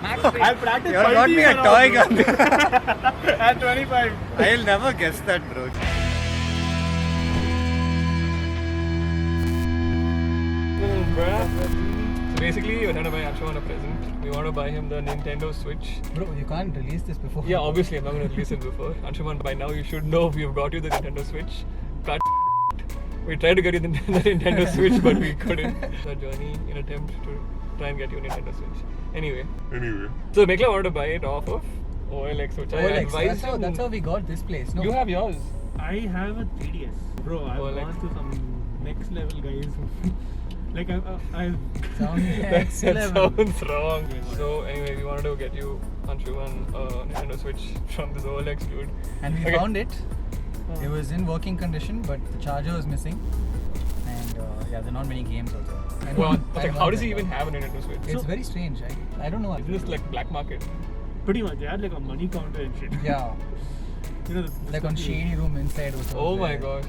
I practiced. You got me a toy gun. At 25. I'll never guess that, bro. So basically, we're trying to buy Anshuman a present. We want to buy him the Nintendo Switch. Bro, you can't release this before. Yeah, obviously, I'm not going to release it before. Anshuman, by now you should know we've got you the Nintendo Switch. Cut. We tried to get you the Nintendo Switch, but we couldn't. Our journey in attempt to try and get you a Nintendo Switch. Anyway. So Mekla wanted to buy it off of OLX, which I advised him. That's how we got this place. No, You have yours. I have a 3DS. Bro, I've OLX. gone to some next level guys. Like I've Sounds That sounds wrong. So anyway, we wanted to get you Anshuman a Nintendo Switch from this OLX dude. and we Okay. found it. It was in working condition, but the charger was missing. And yeah, there are not many games also. I Well, don't- it's I like, don't how know does he that even well. have a Nintendo Switch? It's very strange. I don't know. Isn't this like black market? pretty much they had like a money counter and shit. Yeah, You know, like on Shady Room inside was. Oh my there. gosh.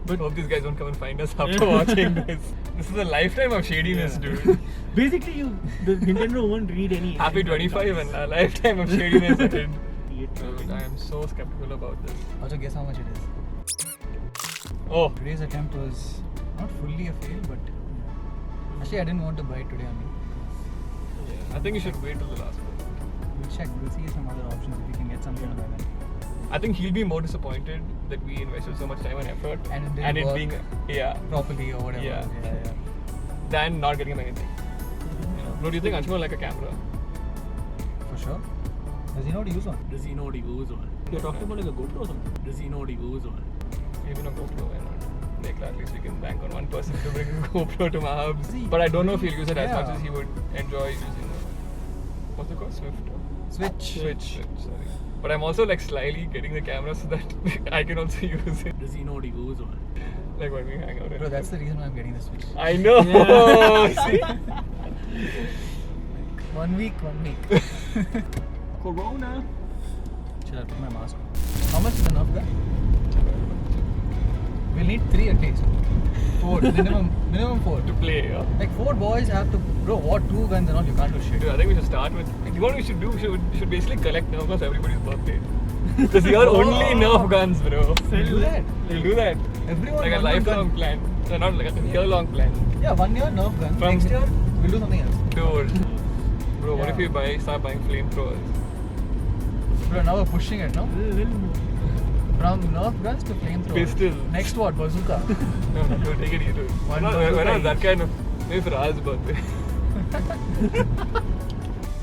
But hope these guys don't come and find us after watching this. This is a lifetime of shadiness, dude. Basically, the Nintendo won't read any. Happy 25 and a lifetime of shadiness ahead. Dude, Dude, I am so skeptical about this. Also, guess how much it is. Oh, Today's attempt was not fully a fail, but actually I didn't want to buy it today only. yeah. I think you should wait till the last one. We'll check. We'll see some other options if we can get something by then. I think he'll be more disappointed that we invested so much time and effort And it didn't it work. being Properly or whatever. Yeah. yeah. than not getting him anything. You know? Bro, do you think Anshuman like a camera? For sure. Does he know how to use one? Does he know what he goes on? You're talking about like a GoPro or something? Does he know what he goes on? Even a GoPro, why not? Like at least we can bank on one person to bring a GoPro to Mahabs. See, But I don't know if he'll use it as yeah. much as he would enjoy using what's it called? Swift? Switch. Sorry. But I'm also like slyly getting the camera so that I can also use it. Does he know what he goes on? Like when we hang out. Bro, that's the reason why I'm getting the Switch. I know. See? 1 week. Corona. Should I put my mask on? How much is enough guy? We'll need 3 at least. 4. minimum 4. To play, yeah? Like 4 boys have to. Bro, what 2 guns and all? You can't do shit. Dude, I think we should start with. You know what we should do? We should basically collect Nerf guns for everybody's birthday. Because you're only Nerf guns, bro. We'll do that. We'll do that. Everyone Like a one lifelong gun. plan. No, not like a year-long plan. Yeah, 1 year Nerf gun. From- Next year we'll do something else. Dude. Bro, what if Yeah. we start buying flamethrowers? Bro, now we're pushing it, no? From Nerf guns to flamethrowers. Pistol. Next what? Bazooka. No, dude, take it easy, dude. One When I was bazooka that each. kind of. Maybe for Raj's birthday.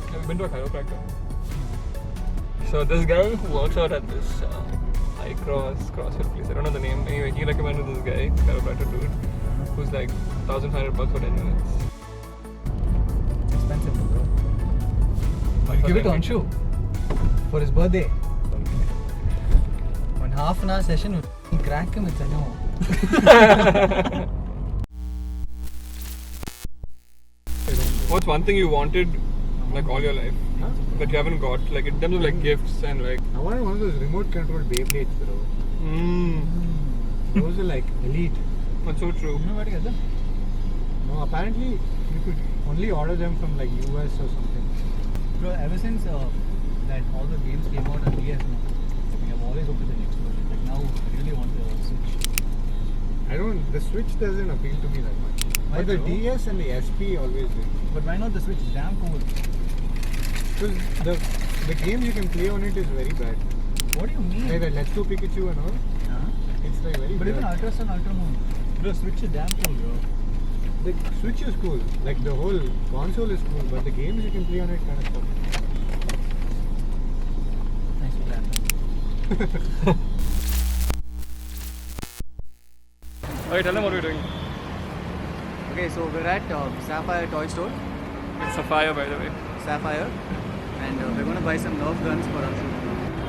Have you been to a chiropractor? So this guy who works out at this CrossFit place, I don't know the name. Anyway, he recommended this guy, chiropractor dude, who's like $1,500 for 10 minutes. Expensive, bro. But Give it for to 10 Anshu for his birthday. 1 half an hour session, we'll crack him. It's a no. What's one thing you wanted like all your life that you haven't got, like in terms of like gifts and like? I wanted one of those remote control Beyblades, bro. Those are like elite. That's so true. You know where to get them? No, apparently you could only order them from like US or something. Bro, ever since that all the games came out on DS, no, we have always wanted the next version. Like now, I really want the Switch. The Switch doesn't appeal to me that much. Why, But the bro? DS and the SP always do. But why not the Switch? It's damn cool. Because the games you can play on it is very bad. What do you mean? Like the Let's Go Pikachu and all. It's like very But even bad. Ultra Sun, Ultra Moon. Bro, Switch is damn cool, bro. The Switch is cool. Like the whole console is cool, but the games you can play on it kind of suck. Nice plan. Okay, tell them what we're doing. Okay, so we're at Sapphire Toy Store. It's Sapphire, by the way. Sapphire. And we're going to buy some Nerf guns for Anshu.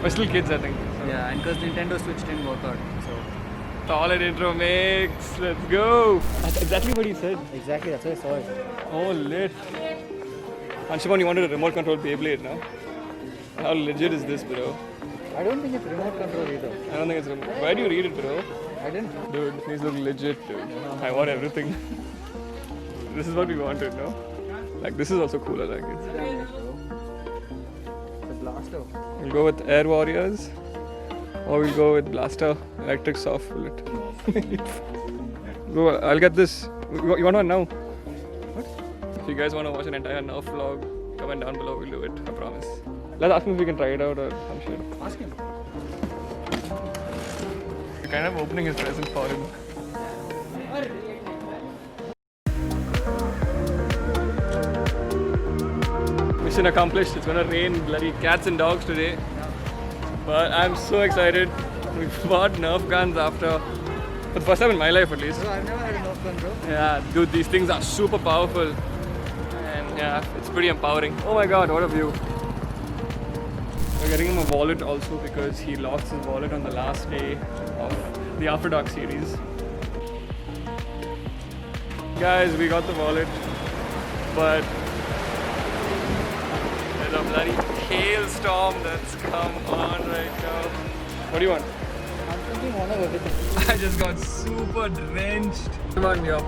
We're still kids, I think. So. Yeah, and because Nintendo Switch didn't work out. So Solid intro mix. Let's go. That's exactly what he said. exactly, that's why I saw it. Oh, lit. Anshuman, you wanted a remote control Beyblade, no? How legit is this, bro? I don't think it's remote control either. I don't think it's remote. Why do you read it, bro? I didn't. Dude, these look legit, dude. I want everything. This is what we wanted, no? Like, this is also cool, I like it. We'll go with Air Warriors, or we'll go with Blaster Electric Soft Bullet. Bro, I'll get this. You want one now? What? If you guys want to watch an entire Nerf vlog, comment down below. We'll do it. I promise. Let's ask him if we can try it out or some shit. Ask him. We're kind of opening his present for him. Mission accomplished. It's gonna rain bloody cats and dogs today. But I'm so excited. We bought Nerf guns for the first time in my life at least. I've never had a Nerf gun, bro. Yeah, dude, these things are super powerful. And yeah, it's pretty empowering. Oh my god, what a view. We're getting him a wallet also because he lost his wallet on the last day of the After Dark series. Guys, we got the wallet, but there's a bloody hailstorm that's come on right now. What do you want? I'm thinking one of everything. I just got super drenched. Come on, your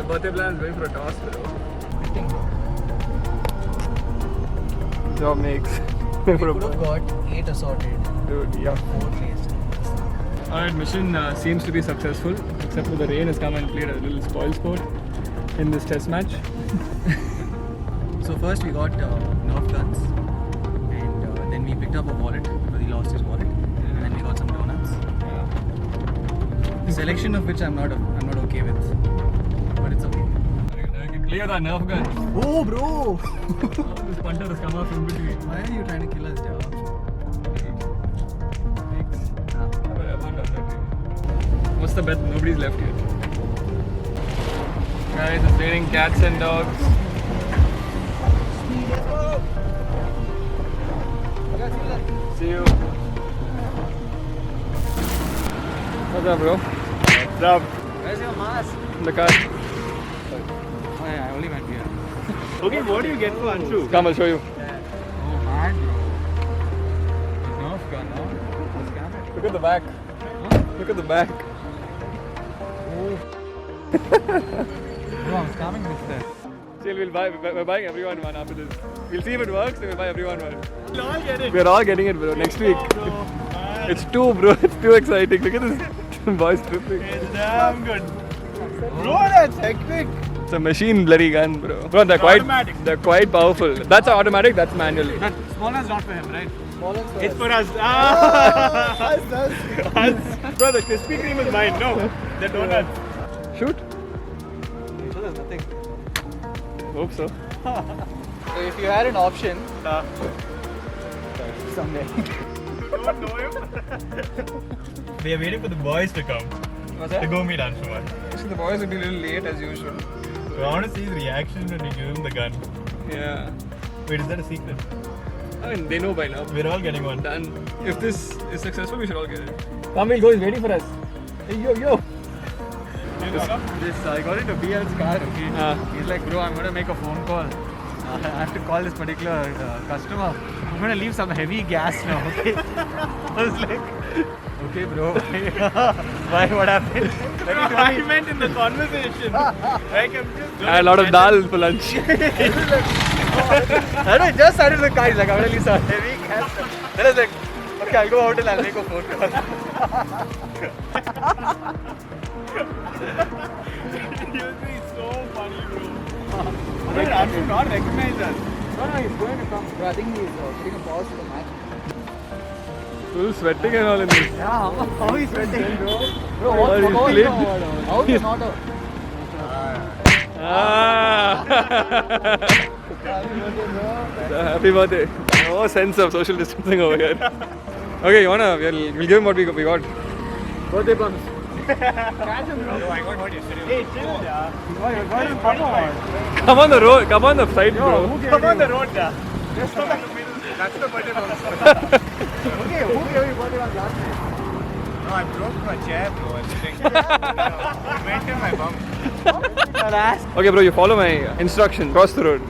birthday plan is going for a toss, bro. Job makes. We could have got 8 assorted. Dude, yeah. 4 placed. Alright, mission seems to be successful, except for the rain has come and played a little spoil sport in this test match. So first we got Nerf guns, and then we picked up a wallet because he lost his wallet, and then we got some donuts. The selection of which I'm not okay with, but it's okay. I can play with our Nerf gun. Oh, bro! This punter has come off in between. Why are you trying to kill us, Java? What's the bet? Nobody's left yet. Guys, it's raining cats and dogs. See you. What's up, bro? What's up? Where's your mask? In the car. Oh yeah, I only went here. Okay, what do you get for Anshu? Come, I'll show you. Oh man, bro. Nerf gun, no? Scam it. Look at the back. Look at the back. Bro, I'm scamming this then. Chill, we're buying everyone one after this. We'll see if it works, then we'll buy everyone one. We'll all get it. We're all getting it, bro, next week. Bro, man. It's too, bro. It's too exciting. Look at this. Boys tripping. It's damn good. Bro, that's hectic. It's a machine bloody gun, bro. Bro, Automatic. they're quite powerful. That's automatic, that's manually. That small one's not for him, right? Bollocks It's for us. Ah! Us. Bro, the Krispy Kreme is mine. No, the donuts. Shoot. So there's nothing. Hope so. So if you had an option, someday. You don't know him? We are waiting for the boys to come What's to go meet Anshuman. So the boys will be a little late as usual. So I want to see his reaction when we give him the gun. Yeah. Wait, is that a secret? I mean, they know by now. We're all getting one. Done. If this is successful, we should all get it. Come, we'll go. He's waiting for us. Hey, yo. I got into BL's car, okay? He's like, bro, I'm going to make a phone call. I have to call this particular customer. I'm going to leave some heavy gas now, okay? I was like, okay, bro. Why? What happened? I meant in the conversation. Like, I'm just I had a lot of dal for lunch. I don't know, just started the car. He's like, I'm going to leave some heavy gas. Then I was like, okay, I'll go out and I'll make a phone call. You'll be so funny, bro. Wait, Anshu not recognize us. No, he's going to come. Bro, I think he's putting a pause to the match. Full sweating and all in this. Yeah, how he's sweating, bro? Bro, Oh, what's he's going played. on? How's he not out? Happy birthday. No sense of social distancing over here. Okay, you wanna? We'll give him what we got. Birthday buns. I got what yesterday. Hey, chill, yeah. Come on the road. Come on the side, bro. Come on the road, yeah. Just come in the middle. That's the birthday bounce. Okay, who gave you birthday on last night? No, I broke my chair, bro. I went in my bum. Okay, bro. You follow my instruction. Cross the road.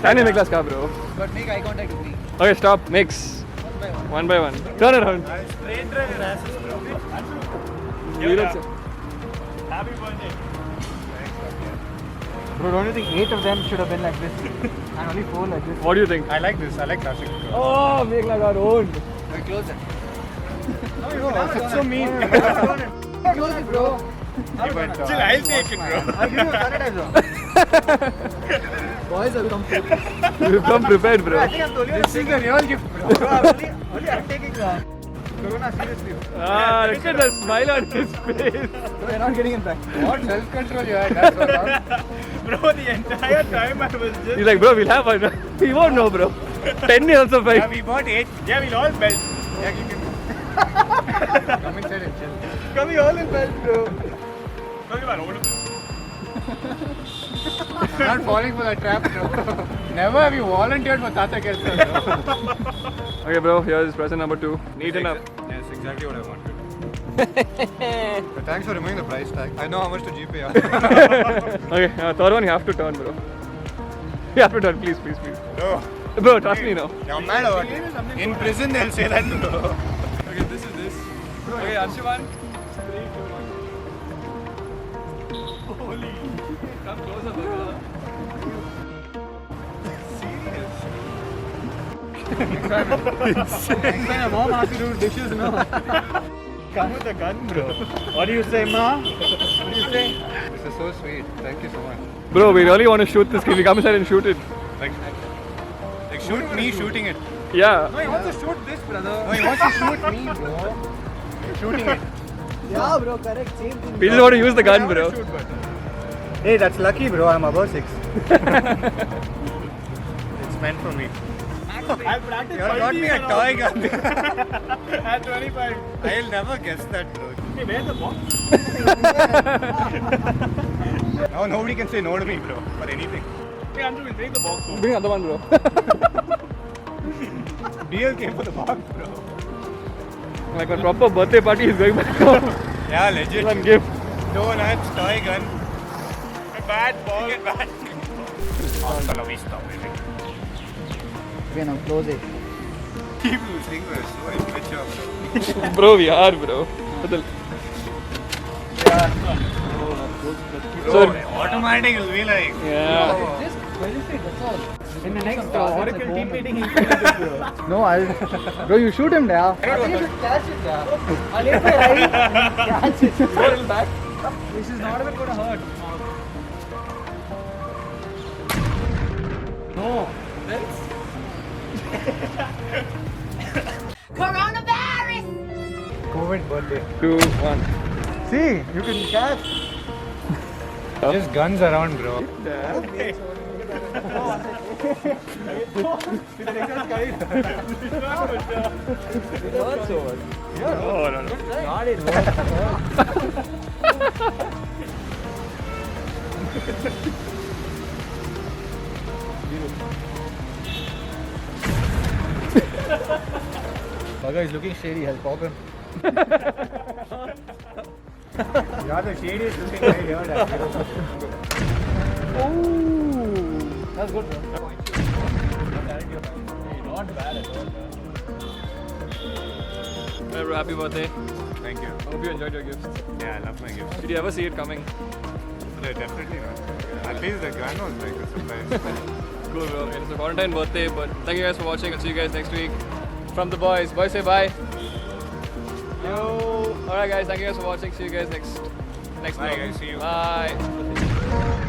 Can you make last car, bro? But make eye contact with me. Okay, stop. Mix. One by one. One by one. Turn around. I straight drive your asses, bro. Zero Yeah. check. Happy birthday. Bro, don't you think 8 of them should have been like this? And only 4 like this? What do you think? I like this. I like classic. Oh, make like our own. Wait, close it. It's so mean. Close it, bro. Chill, I'll take it, bro. I'll give you a sanitizer. Boys, I've come You've come prepared, bro. I think I'm told you this is the real gift, bro. Only I'm taking Corona seriously. Ah, look at the smile on his face. Bro, you're not getting it back. What self-control you had? That's what I'm... Bro, the entire time I was just. He's like, bro, we'll have one. He won't know, bro. 10 is also fine. We bought 8. Yeah, we lost belt. Yeah, you can... Come inside and chill. Come all in belt, bro. Talking about all of it. I'm not falling for that trap, bro. Never have you volunteered for Tata Kelsa, bro. Okay, bro, here's present number 2. Neat enough. Yes, exactly what I wanted. But thanks for removing the price tag. I know how much to GPay. Okay, third one you have to turn, bro. You have to turn, please, please, please. No. Bro, trust me now. You're mad or what? In prison they'll say that, bro. Okay, this is this. Okay, Anshuman. Holy. Come closer, brother. Next time your mom asks you to do dishes, no? Come with a gun, bro. What do you say, ma? What do you say? This is so sweet. Thank you so much. Bro, we really want to shoot this. Can we come inside and shoot it? Like shoot me shooting it. Yeah. No, he wants to shoot this, brother. No, he wants to shoot me, bro. Shooting it. Yeah, bro, correct. Same thing. We just want to use the gun, bro. Hey, that's lucky, bro. I'm above 6. It's meant for me. I practiced. You got me a toy gun. At 25. I'll never guess that, bro. Hey, where's the box? Now nobody can say no to me, bro, for anything. Hey, Andrew, we'll take the box home. Bring another one, bro. DL came for the box, bro. Like a proper birthday party is going back home. Yeah, legit. One gift. Donuts, toy gun. A bad ball. Bad. Hasta la vista, baby. Okay, now close it. People think we're so immature, bro. Bro, we are, bro. But the- Bro, automatic will be like... yeah. Just verify, that's all. In the next Oracle team meeting, he's going to this, bro. No, I'll. Bro, you shoot him there. I think you should catch it, yeah. I'll let right. Catch it. Roll back. This is not even going to hurt. No. That's. Coronavirus! COVID birthday. 2, 1. See, you can catch. Just guns around, bro. Oh, no, no. Not it. Bugger is looking shady. I'll pop him. You're the shadiest looking guy here. That's good, bro. Not bad at all. Well, bro, happy birthday. Thank you. Hope you enjoyed your gifts. Yeah, I love my gifts. Did you ever see it coming? No, definitely not. At least the gun was like a surprise. Cool, bro. It's a quarantine birthday, but thank you guys for watching. I'll see you guys next week. From the boys. Boys, say bye. Yo. Alright, guys. Thank you guys for watching. See you guys next Bye, vlog. guys. See you. Bye.